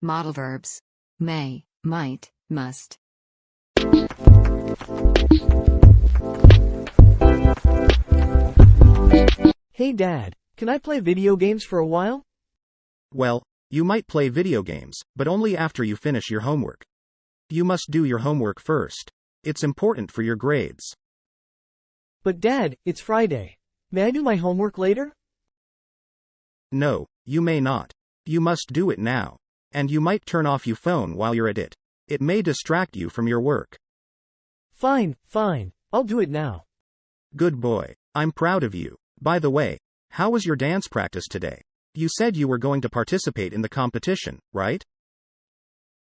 Modal verbs. May, might, must. Hey Dad, can I play video games for a while? Well, you might play video games, but only after you finish your homework. You must do your homework first. It's important for your grades. But Dad, it's Friday. May I do my homework later? No, you may not. You must do it now. And you might turn off your phone while you're at it. It may distract you from your work. Fine. I'll do it now. Good boy. I'm proud of you. By the way, how was your dance practice today? You said you were going to participate in the competition, right?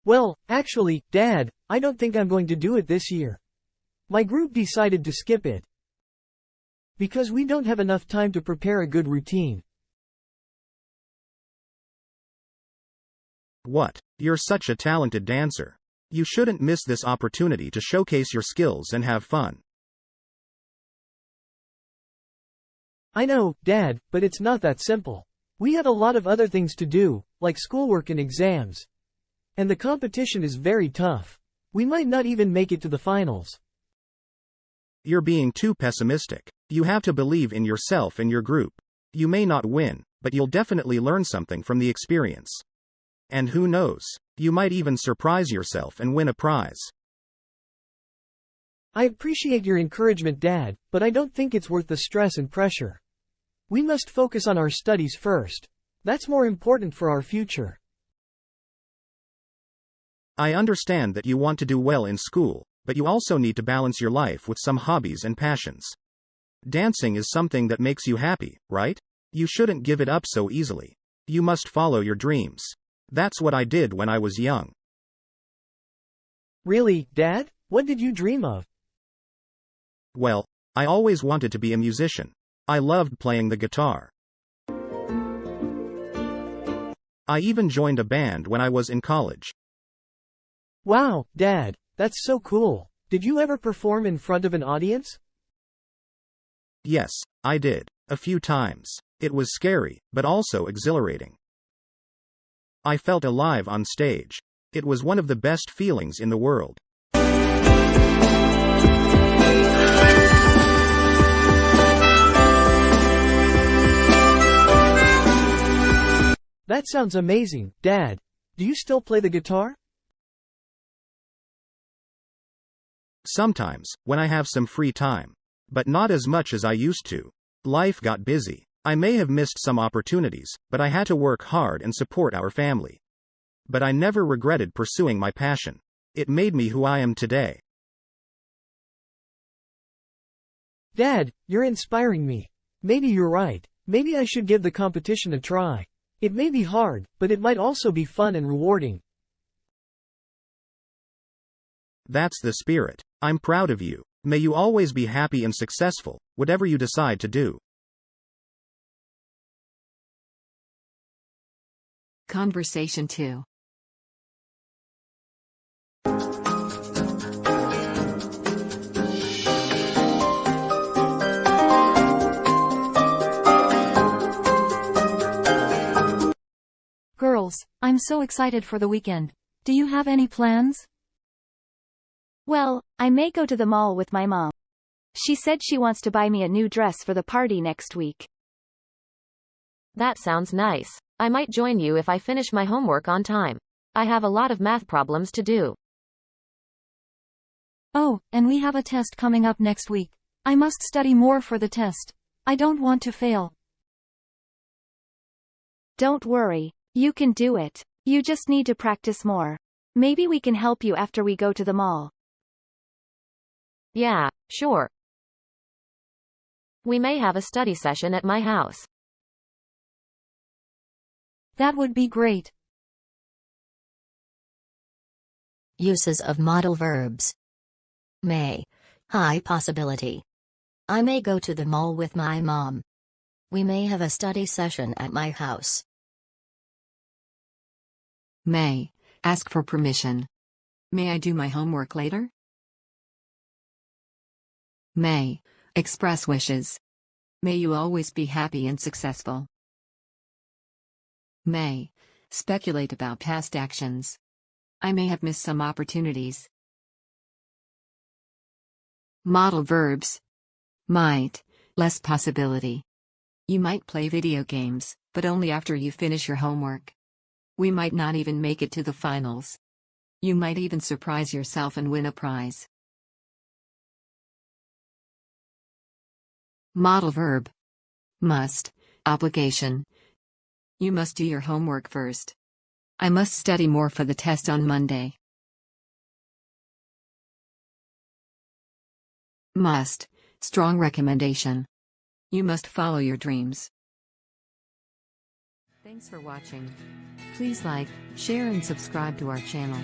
Well, actually, Dad, I don't think I'm going to do it this year. My group decided to skip it. Because we don't have enough time to prepare a good routine. What? You're such a talented dancer. You shouldn't miss this opportunity to showcase your skills and have fun. I know, Dad, but it's not that simple. We had a lot of other things to do, like schoolwork and exams. And the competition is very tough. We might not even make it to the finals. You're being too pessimistic. You have to believe in yourself and your group. You may not win, but you'll definitely learn something from the experience. And who knows, you might even surprise yourself and win a prize. I appreciate your encouragement, Dad, but I don't think it's worth the stress and pressure. We must focus on our studies first. That's more important for our future. I understand that you want to do well in school, but you also need to balance your life with some hobbies and passions. Dancing is something that makes you happy, right? You shouldn't give it up so easily. You must follow your dreams. That's what I did when I was young. Really, Dad? What did you dream of? Well, I always wanted to be a musician. I loved playing the guitar. I even joined a band when I was in college. Wow, Dad, that's so cool. Did you ever perform in front of an audience? Yes, I did. A few times. It was scary, but also exhilarating. I felt alive on stage. It was one of the best feelings in the world. That sounds amazing, Dad. Do you still play the guitar? Sometimes, when I have some free time. But not as much as I used to. Life got busy. I may have missed some opportunities, but I had to work hard and support our family. But I never regretted pursuing my passion. It made me who I am today. Dad, you're inspiring me. Maybe you're right. Maybe I should give the competition a try. It may be hard, but it might also be fun and rewarding. That's the spirit. I'm proud of you. May you always be happy and successful, whatever you decide to do. Conversation 2. Girls, I'm so excited for the weekend. Do you have any plans? Well, I may go to the mall with my mom. She said she wants to buy me a new dress for the party next week. That sounds nice. I might join you if I finish my homework on time. I have a lot of math problems to do. Oh, and we have a test coming up next week. I must study more for the test. I don't want to fail. Don't worry. You can do it. You just need to practice more. Maybe we can help you after we go to the mall. Yeah, sure. We may have a study session at my house. That would be great. Uses of modal verbs. May. High possibility. I may go to the mall with my mom. We may have a study session at my house. May. Ask for permission. May I do my homework later? May. Express wishes. May you always be happy and successful. May. Speculate about past actions. I may have missed some opportunities. Modal verbs. Might. Less possibility. You might play video games, but only after you finish your homework. We might not even make it to the finals. You might even surprise yourself and win a prize. Modal verb. Must. Obligation. You must do your homework first. I must study more for the test on Monday. Must. Strong recommendation. You must follow your dreams. Thanks for watching. Please like, share and subscribe to our channel.